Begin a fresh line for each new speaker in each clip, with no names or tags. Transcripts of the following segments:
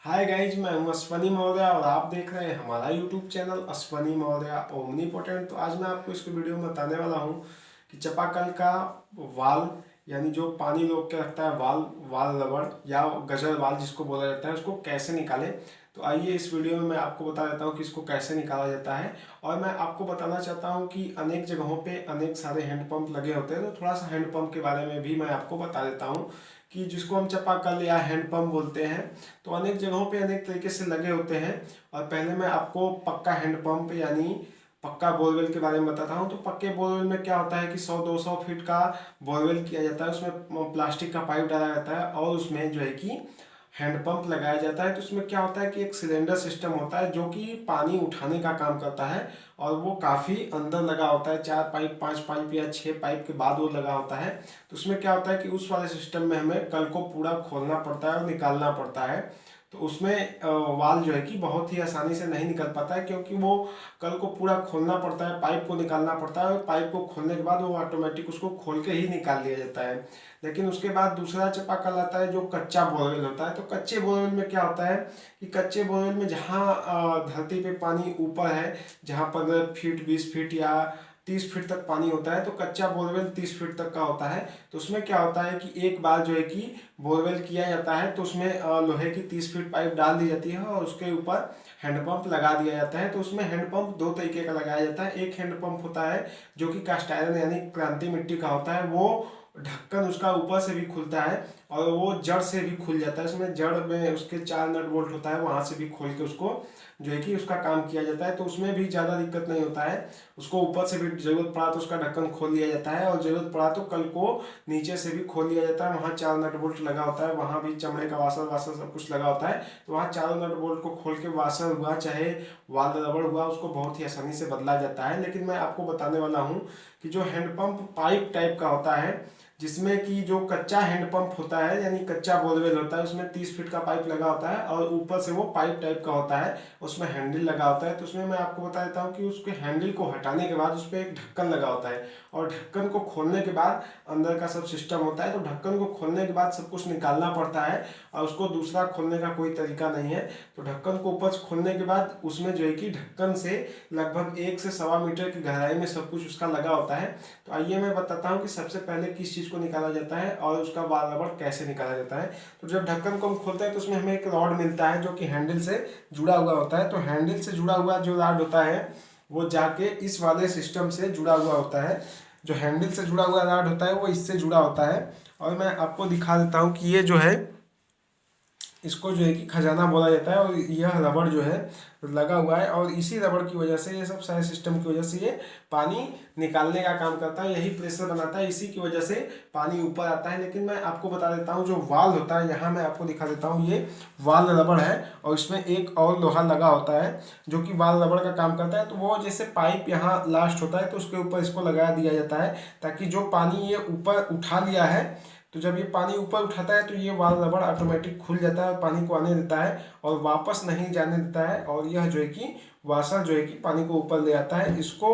Hi guys, मैं हूं अश्वनी मौर्य और आप देख रहे हैं हमारा YouTube channel Ashwani Maurya omnipotent. तो आज मैं आपको इस वीडियो में बताने वाला हूं कि चापाकल का वाल यानी जो पानी रोक के रखता है वाल वाल रबड़ या गजर वाल जिसको बोला जाता है, उसको कैसे निकालें। तो आइए इस वीडियो में मैं आपको बता देता हूँ कि इसको कैसे निकाला जाता है। और मैं आपको बताना चाहता हूँ कि अनेक जगहों पे अनेक सारे हैंडपंप लगे होते हैं, तो थोड़ा सा हैंडपंप के बारे में भी मैं आपको बता देता हूँ कि जिसको हम चापाकल या हैंडपंप बोलते हैं। तो अनेक जगहों पे अनेक तरीके से लगे होते हैं। और पहले मैं आपको पक्का हैंडपंप यानी पक्का बोरवेल के बारे में बताता हूँ। तो पक्के बोरवेल में क्या होता है कि 100-200 फीट का बोरवेल किया जाता है, उसमें प्लास्टिक का पाइप डाला जाता है और उसमें जो है कि हैंडपंप लगाया जाता है। तो उसमें क्या होता है कि एक सिलेंडर सिस्टम होता है जो कि पानी उठाने का काम करता है और वो काफ़ी अंदर लगा होता है, 4 पाइप 5 पाइप या 6 पाइप के बाद वो लगा होता है। तो उसमें क्या होता है कि उस वाले सिस्टम में हमें कल को पूरा खोलना पड़ता है और निकालना पड़ता है। तो उसमें वाल जो है कि बहुत ही आसानी से नहीं निकल पाता है, क्योंकि वो कल को पूरा खोलना पड़ता है, पाइप को निकालना पड़ता है और पाइप को खोलने के बाद वो ऑटोमेटिक उसको खोल के ही निकाल लिया जाता है। लेकिन उसके बाद दूसरा चापाकल आता है जो कच्चा बोरवेल होता है। तो कच्चे बोरवेल में क्या होता है कि कच्चे बोरवेल में जहाँ धरती पे पानी ऊपर है, जहाँ 15 फीट 20 फीट या 30 फीट तक पानी होता है, तो कच्चा बोरवेल 30 फीट तक का होता है। तो उसमें क्या होता है कि एक बार जो है कि बोरवेल किया जाता है तो उसमें लोहे की 30 फीट पाइप डाल दी जाती है और उसके ऊपर हैंडपंप लगा दिया जाता है। तो उसमें हैंडपंप दो तरीके का लगाया जाता है। एक हैंडपंप होता है जो कि कास्ट आयरन यानी क्रांति मिट्टी का होता है, वो ढक्कन उसका ऊपर से भी खुलता है और वो जड़ से भी खुल जाता है। उसमें जड़ में उसके 4 नट बोल्ट होता है, वहां से भी खोल के उसको जो है कि उसका काम किया जाता है। तो उसमें भी ज़्यादा दिक्कत नहीं होता है। उसको ऊपर से भी जरूरत पड़ा तो उसका ढक्कन खोल दिया जाता है और जरूरत पड़ा तो कल को नीचे से भी खोल दिया जाता है। वहाँ 4 नट बोल्ट लगा होता है, वहाँ भी चमड़े का वाशर वाशर सब कुछ लगा होता है। तो वहाँ चारों नट बोल्ट को खोल के वाशर हुआ चाहे वाल रबड़ हुआ उसको बहुत ही आसानी से बदला जाता है। लेकिन मैं आपको बताने वाला हूँ कि जो हैंडपंप पाइप टाइप का होता है, जिसमें कि जो कच्चा हैंडपंप होता है यानी कच्चा बोरवेल होता है, उसमें 30 फीट का पाइप लगा होता है और ऊपर से वो पाइप टाइप का होता है, उसमें हैंडल लगा होता है। तो उसमें मैं आपको बता देता हूँ कि उसके हैंडल को हटाने के बाद उस पर एक ढक्कन लगा होता है और ढक्कन को खोलने के बाद अंदर का सब सिस्टम होता है। तो ढक्कन को खोलने के बाद सब कुछ निकालना पड़ता है और उसको दूसरा खोलने का कोई तरीका नहीं है। तो ढक्कन को ऊपर से खोलने के बाद उसमें जो है कि ढक्कन से लगभग 1 से 1.25 मीटर की गहराई में सब कुछ उसका लगा होता है। तो आइए मैं बताता हूँ कि सबसे पहले किस चीज़ को निकाला जाता है और उसका वाल रबड़ कैसे निकाला जाता है। तो जब ढक्कन को हम खोलते हैं तो उसमें हमें एक रॉड मिलता है जो कि हैंडल से जुड़ा हुआ होता है। तो हैंडल से जुड़ा हुआ जो रॉड होता है वो जाके इस वाले सिस्टम से जुड़ा हुआ होता है। जो हैंडल से जुड़ा हुआ रॉड होता है वो इससे जुड़ा होता है। और मैं आपको दिखा देता हूँ कि ये जो है इसको जो है कि खजाना बोला जाता है और यह रबड़ जो है लगा हुआ है और इसी रबड़ की वजह से, ये सब सारे सिस्टम की वजह से ये पानी निकालने का काम करता है, यही प्रेशर बनाता है, इसी की वजह से पानी ऊपर आता है। लेकिन मैं आपको बता देता हूँ जो वाल होता है, यहाँ मैं आपको दिखा देता हूँ, ये वाल रबड़ है और इसमें एक और लोहा लगा होता है जो कि वाल रबड़ का काम करता है। तो वो जैसे पाइप यहाँ लास्ट होता है तो उसके ऊपर इसको लगा दिया जाता है ताकि जो पानी ये ऊपर उठा लिया है, तो जब ये पानी ऊपर उठाता है तो ये वाल रबड़ ऑटोमेटिक खुल जाता है और पानी को आने देता है और वापस नहीं जाने देता है। और यह जो है कि वाशर जो है कि पानी को ऊपर ले आता है। इसको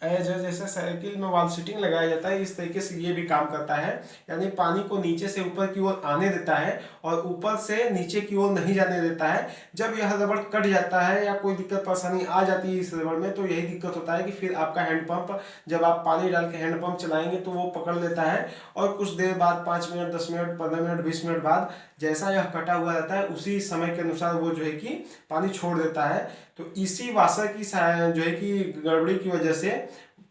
एज जैसे साइकिल में वाल सीटिंग लगाया जाता है, इस तरीके से ये भी काम करता है, यानी पानी को नीचे से ऊपर की ओर आने देता है और ऊपर से नीचे की ओर नहीं जाने देता है। जब यह रबड़ कट जाता है या कोई दिक्कत परेशानी आ जाती है इस रबड़ में, तो यही दिक्कत होता है कि फिर आपका हैंडपंप जब आप पानी डाल के हैंडपंप चलाएंगे तो वो पकड़ लेता है और कुछ देर बाद 5 मिनट 10 मिनट 15 मिनट 20 मिनट बाद जैसा यह कटा हुआ रहता है उसी समय के अनुसार वो जो है कि पानी छोड़ देता है। तो इसी वाशर की जो है कि गड़बड़ी की वजह से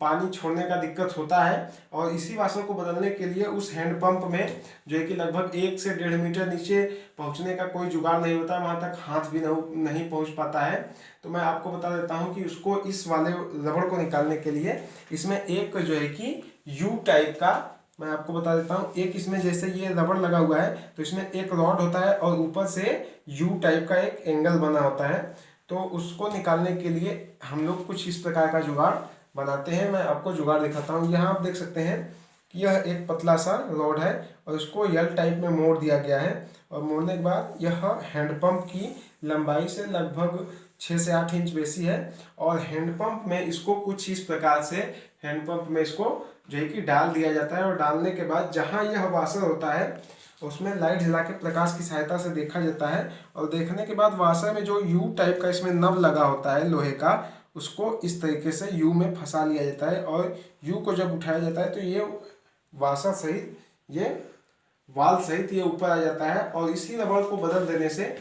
पानी छोड़ने का दिक्कत होता है और इसी वाशर को बदलने के लिए उस हैंडपंप में जो है कि लगभग 1 से 1.5 मीटर नीचे पहुंचने का कोई जुगाड़ नहीं होता, वहां तक हाथ भी नहीं पहुंच पाता है। तो मैं आपको बता देता हूं कि उसको इस वाले रबड़ को निकालने के लिए इसमें एक जो है कि यू टाइप का, मैं आपको बता देता हूँ, एक इसमें जैसे ये रबड़ लगा हुआ है तो इसमें एक रॉड होता है और ऊपर से यू टाइप का एक एंगल बना होता है। तो उसको निकालने के लिए हम लोग कुछ इस प्रकार का जुगाड़ बनाते हैं। मैं आपको जुगाड़ दिखाता हूँ। यहाँ आप देख सकते हैं कि यह एक पतला सा रॉड है और इसको यल टाइप में मोड़ दिया गया है और मोड़ने के बाद यह हैंडपंप की लंबाई से लगभग 6 से 8 इंच बेसी है और हैंडपंप में इसको कुछ इस प्रकार से हैंडपंप में इसको जो है कि डाल दिया जाता है और डालने के बाद जहाँ यह वाशर होता है उसमें लाइट जला के प्रकाश की सहायता से देखा जाता है। और देखने के बाद वाशर में जो यू टाइप का इसमें नब लगा होता है लोहे का, उसको इस तरीके से यू में फंसा लिया जाता है और यू को जब उठाया जाता है तो ये वाशर सहित, ये वाल सहित ये ऊपर आ जाता है। और इसी रबड़ को बदल देने से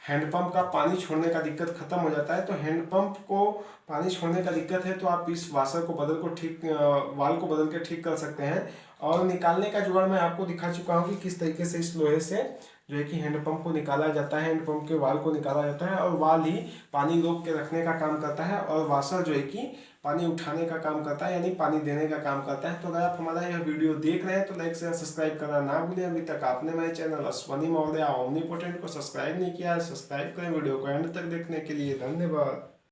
हैंडपंप का पानी छोड़ने का दिक्कत खत्म हो जाता है। तो हैंडपंप को पानी छोड़ने का दिक्कत है तो आप इस वाशर को वाल को बदल के ठीक कर सकते हैं। और निकालने का जुगाड़ मैं आपको दिखा चुका हूँ कि किस तरीके से इस लोहे से जो है कि हैंडपंप को निकाला जाता है, हैंडपंप के वाल को निकाला जाता है और वाल ही पानी रोक के रखने का काम करता है और वाशर जो है कि पानी उठाने का काम करता है, यानी पानी देने का काम करता है। तो अगर आप हमारा यह वीडियो देख रहे हैं तो लाइक शेयर सब्सक्राइब करना ना भूलें। अभी तक आपने मेरे चैनल अश्वनी मौर्य ओमनीपोटेंट को सब्सक्राइब नहीं किया है, सब्सक्राइब करें। वीडियो को एंड तक देखने के लिए धन्यवाद।